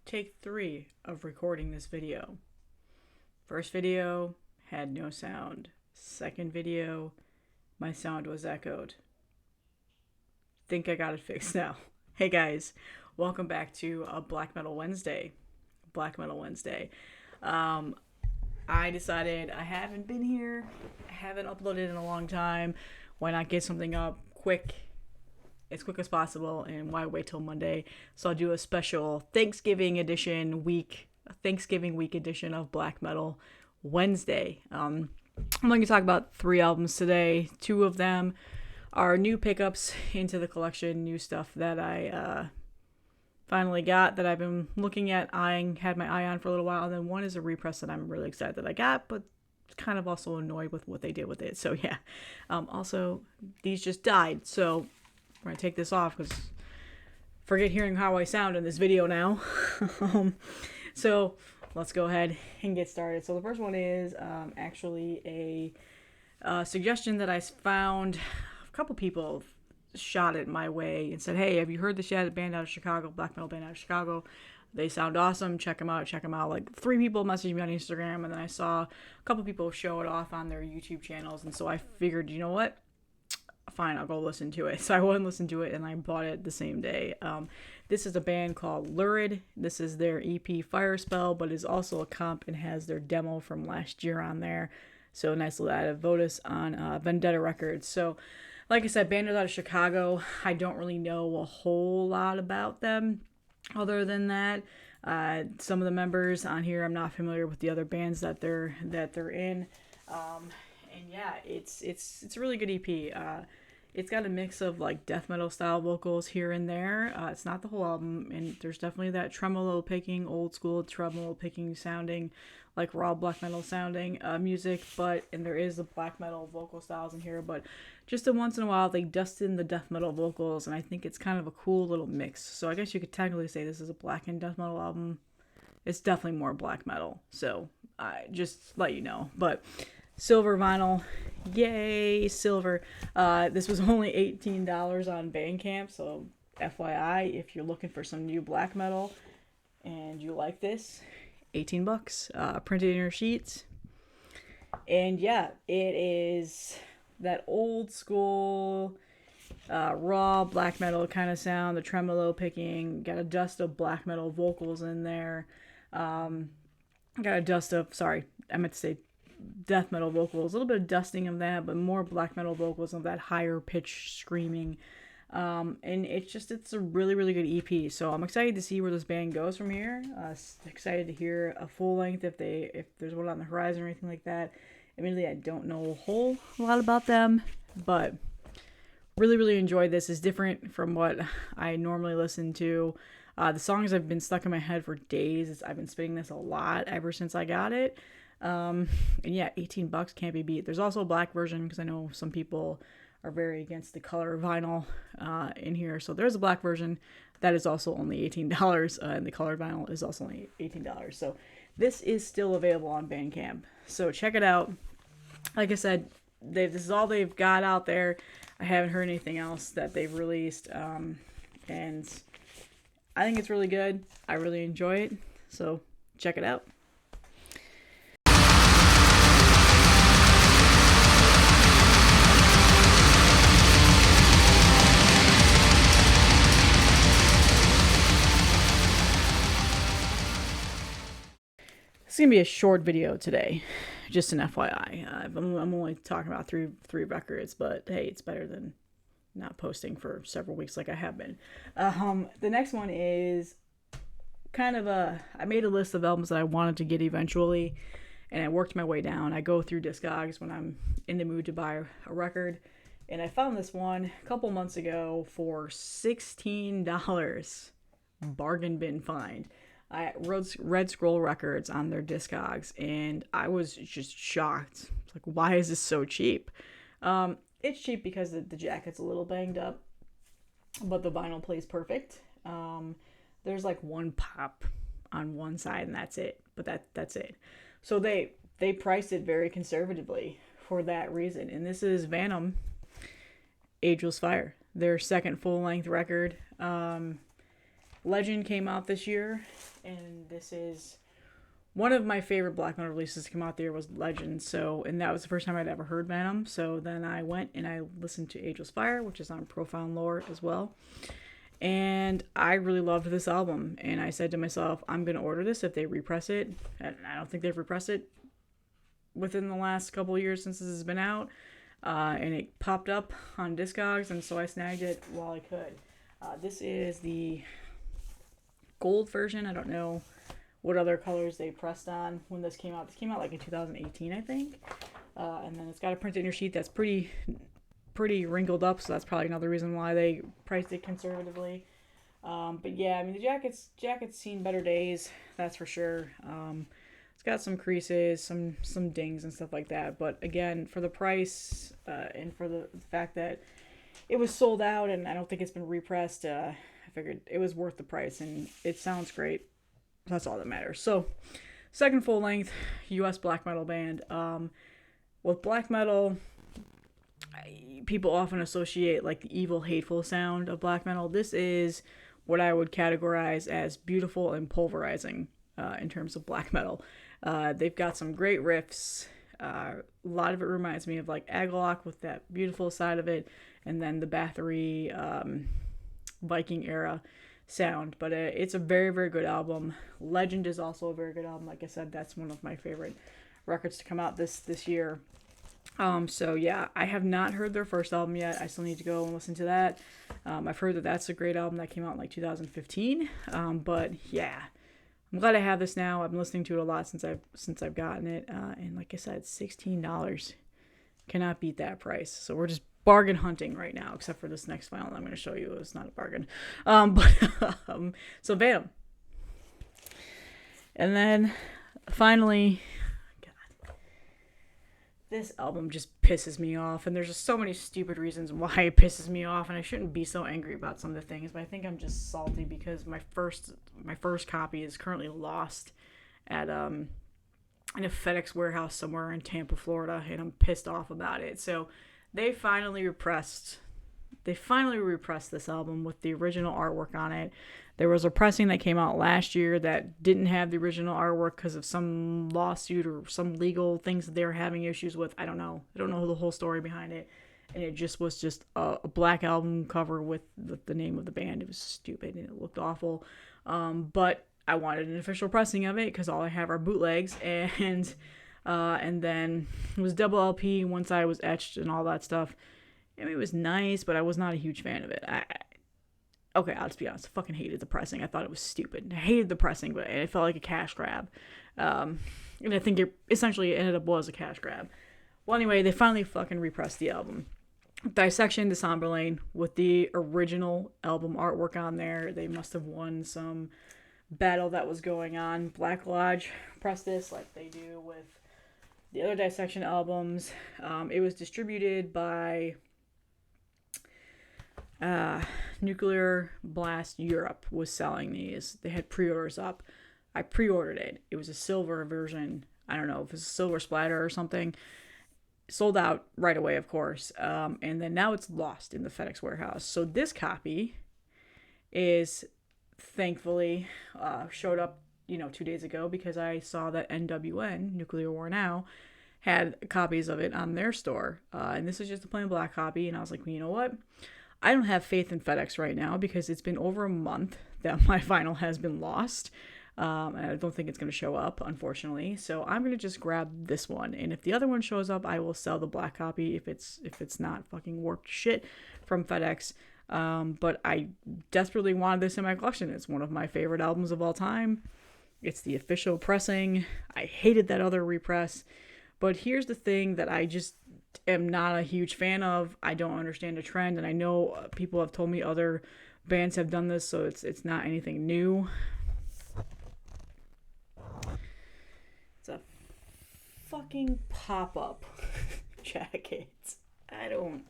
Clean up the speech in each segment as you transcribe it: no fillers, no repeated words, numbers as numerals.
take 3 of recording this video. First video had no sound. Second video, my sound was echoed. Think I got it fixed now. Hey guys, welcome back to a Black Metal Wednesday. I decided I haven't been here, I haven't uploaded in a long time. Why not get something up as quick as possible, and why wait till Monday? So I'll do a special Thanksgiving week edition of Black Metal Wednesday. I'm going to talk about 3 albums today. 2 of them are new pickups into the collection, new stuff that I finally got, that I've been looking at, had my eye on for a little while. And then one is a repress that I'm really excited that I got, but kind of also annoyed with what they did with it. So yeah. Also, these just died, so we're going to take this off because forget hearing how I sound in this video now. So let's go ahead and get started. So the first one is actually a suggestion that I found. A couple people shot it my way and said, hey, have you heard this yet? A band out of Chicago, black metal band out of Chicago. They sound awesome. Check them out. Like 3 people messaged me on Instagram, and then I saw a couple people show it off on their YouTube channels. And so I figured, you know what? Fine, I'll go listen to it. So I went and listened to it, and I bought it the same day. This is a band called Lurid. This is their EP Fire Spell, but is also a comp and has their demo from last year on there. So nice little added Votus on Vendetta Records. So like I said, band out of Chicago. I don't really know a whole lot about them. Other than that, some of the members on here, I'm not familiar with the other bands that they're in. And yeah, it's a really good EP. It's got a mix of like death metal style vocals here and there. It's not the whole album, and there's definitely that tremolo picking, old school tremolo picking sounding, like raw black metal sounding music. And there is the black metal vocal styles in here, but just once in a while they dust in the death metal vocals, and I think it's kind of a cool little mix. So I guess you could technically say this is a black and death metal album. It's definitely more black metal, so I just let you know. But silver vinyl, yay, silver. This was only $18 on Bandcamp, so FYI, if you're looking for some new black metal and you like this, $18, printed in your sheets. And yeah, it is that old school raw black metal kind of sound, the tremolo picking, got a dust of black metal vocals in there. Got a dust of, I meant to say death metal vocals, a little bit of dusting of that, but more black metal vocals of that higher pitch screaming. And it's a really, really good EP. So I'm excited to see where this band goes from here. Excited to hear a full length if there's one on the horizon or anything like that. Admittedly, I don't know a whole lot about them, but really, really enjoyed this. It's different from what I normally listen to. The songs have been stuck in my head for days. I've been spinning this a lot ever since I got it. And yeah, $18 can't be beat. There's also a black version, because I know some people are very against the color vinyl in here. So there's a black version that is also only $18, and the colored vinyl is also only $18. So this is still available on Bandcamp. So check it out. Like I said, this is all they've got out there. I haven't heard anything else that they've released, and I think it's really good. I really enjoy it. So check it out. It's gonna be a short video today, just an FYI. I'm only talking about three records, but hey, it's better than not posting for several weeks like I have been. The next one is kind of I made a list of albums that I wanted to get eventually, and I worked my way down. I go through Discogs when I'm in the mood to buy a record, and I found this one a couple months ago for $16. Bargain bin find. I wrote Red Scroll Records on their Discogs, and I was just shocked. It's like, why is this so cheap? It's cheap because the jacket's a little banged up, but the vinyl plays perfect. There's like one pop on one side, and that's it. But that's it. So they priced it very conservatively for that reason. And this is Vanum, Ageless Fire, their second full-length record. Legend came out this year, and this is one of my favorite black metal releases to come out there was Legend. So, and that was the first time I'd ever heard Vanum. So then I went and I listened to Ageless Fire, which is on Profound Lore as well. And I really loved this album. And I said to myself, I'm going to order this if they repress it. And I don't think they've repressed it within the last couple of years since this has been out. And it popped up on Discogs, and so I snagged it while I could. This is the gold version. I don't know what other colors they pressed on when this came out. This came out like in 2018, I think. And then it's got a printed inner sheet that's pretty wrinkled up, so that's probably another reason why they priced it conservatively. But yeah, I mean, the jacket's seen better days, that's for sure. It's got some creases, some dings and stuff like that. But again, for the price and for the fact that it was sold out and I don't think it's been repressed, I figured it was worth the price, and it sounds great. That's all that matters. So, second full-length U.S. black metal band. With black metal, people often associate like the evil, hateful sound of black metal. This is what I would categorize as beautiful and pulverizing in terms of black metal. They've got some great riffs. A lot of it reminds me of like Ageless with that beautiful side of it, and then the Bathory Viking era sound. But it's a very, very good album. Legend is also a very good album. Like I said, that's one of my favorite records to come out this year. So yeah, I have not heard their first album yet. I still need to go and listen to that. I've heard that that's a great album that came out in like 2015. But yeah, I'm glad I have this now. I've been listening to it a lot since I've gotten it. And like I said, $16. Cannot beat that price. So we're just bargain hunting right now, except for this next vinyl I'm going to show you. It's not a bargain. So Vanum. And then finally, this album just pisses me off, and there's just so many stupid reasons why it pisses me off, and I shouldn't be so angry about some of the things, but I think I'm just salty because my first copy is currently lost at in a FedEx warehouse somewhere in Tampa, Florida, and I'm pissed off about it. So they finally repressed this album with the original artwork on it. There was a pressing that came out last year that didn't have the original artwork because of some lawsuit or some legal things that they were having issues with. I don't know the whole story behind it. And it just was just a black album cover with the name of the band. It was stupid and it looked awful. But I wanted an official pressing of it because all I have are bootlegs. And then it was double LP. One side was etched and all that stuff. I mean, it was nice, but I was not a huge fan of it. Okay, I'll just be honest. I fucking hated the pressing. I thought it was stupid. I hated the pressing, but it felt like a cash grab. And I think it essentially ended up was a cash grab. Well, anyway, they finally fucking repressed the album. Dissection Repressings with the original album artwork on there. They must have won some battle that was going on. Black Lodge pressed this like they do with the other Dissection albums. It was distributed by Nuclear Blast Europe was selling these. They had pre-orders up. I pre-ordered it. It was a silver version. I don't know if it's a silver splatter or something. Sold out right away, of course. And then now it's lost in the FedEx warehouse. So this copy is thankfully showed up, 2 days ago because I saw that NWN, Nuclear War Now, had copies of it on their store. And this is just a plain black copy. And I was like, well, you know what? I don't have faith in FedEx right now because it's been over a month that my vinyl has been lost. And I don't think it's going to show up, unfortunately. So I'm going to just grab this one. And if the other one shows up, I will sell the black copy if it's not fucking warped shit from FedEx. But I desperately wanted this in my collection. It's one of my favorite albums of all time. It's the official pressing. I hated that other repress. But here's the thing that I just am not a huge fan of. I don't understand the trend, and I know people have told me other bands have done this, so it's not anything new. It's a fucking pop-up jacket. I don't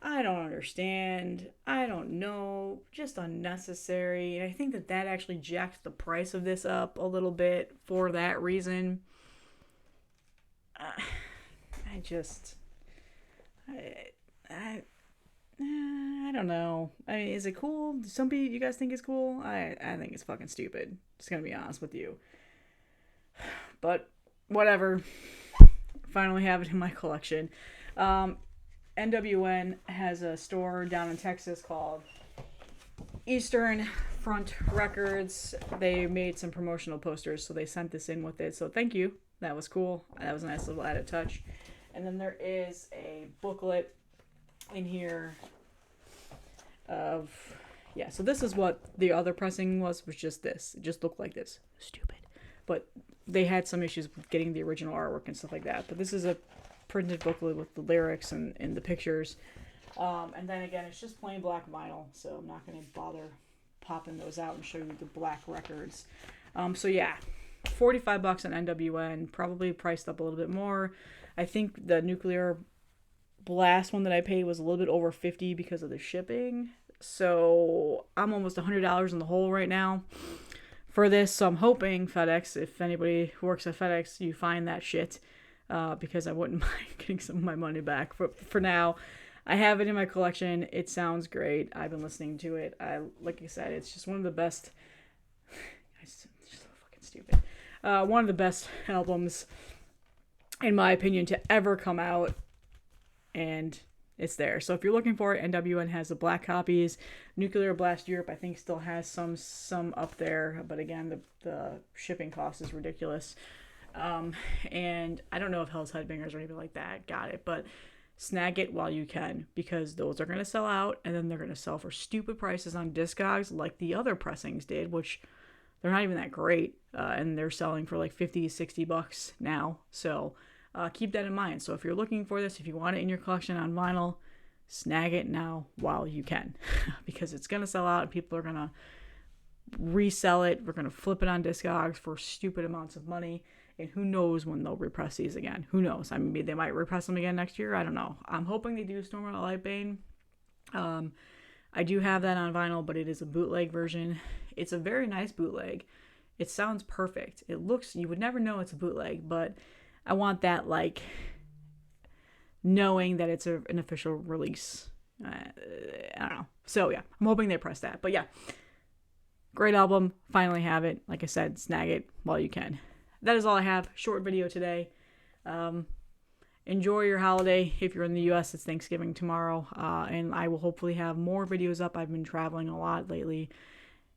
understand. I don't know. Just unnecessary. And I think that actually jacked the price of this up a little bit for that reason. I don't know. I mean, is it cool? Do some people, you guys think it's cool? I think it's fucking stupid. Just gonna be honest with you. But whatever. Finally have it in my collection. NWN has a store down in Texas called Eastern Front Records. They made some promotional posters, so they sent this in with it. So thank you. That was cool. That was a nice little added touch. And then there is a booklet in here of, yeah, so this is what the other pressing was just this. It just looked like this. Stupid. But they had some issues with getting the original artwork and stuff like that. But this is a printed booklet with the lyrics and the pictures. And then again, it's just plain black vinyl, so I'm not going to bother popping those out and show you the black records. So yeah, $45 on NWN, probably priced up a little bit more. I think the Nuclear Blast one that I paid was a little bit over $50 because of the shipping. So I'm almost $100 in the hole right now for this. So I'm hoping FedEx, if anybody who works at FedEx, you find that shit, because I wouldn't mind getting some of my money back. For now, I have it in my collection. It sounds great. I've been listening to it. Like I said, it's just one of the best. It's just so fucking stupid. One of the best albums, in my opinion, to ever come out. And it's there. So if you're looking for it, NWN has the black copies. Nuclear Blast Europe, I think, still has some up there. But again, the shipping cost is ridiculous. And I don't know if Hell's Headbangers or anything like that got it. But snag it while you can, because those are going to sell out. And then they're going to sell for stupid prices on Discogs like the other pressings did, which they're not even that great. And they're selling for like $50, $60 now. So keep that in mind. So if you're looking for this, if you want it in your collection on vinyl, snag it now while you can, because it's going to sell out and people are going to resell it. We're going to flip it on Discogs for stupid amounts of money. And who knows when they'll repress these again. Who knows? I mean, they might repress them again next year. I don't know. I'm hoping they do Stormlight Lightbane. I do have that on vinyl, but it is a bootleg version. It's a very nice bootleg. It sounds perfect. It looks, you would never know it's a bootleg, but I want that, like, knowing that it's an official release. I don't know. So, yeah, I'm hoping they press that. But, yeah, great album. Finally have it. Like I said, snag it while you can. That is all I have. Short video today. Enjoy your holiday. If you're in the U.S., it's Thanksgiving tomorrow. And I will hopefully have more videos up. I've been traveling a lot lately.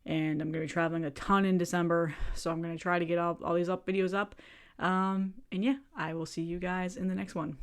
And I'm going to be traveling a ton in December. So I'm going to try to get all these videos up. And yeah, I will see you guys in the next one.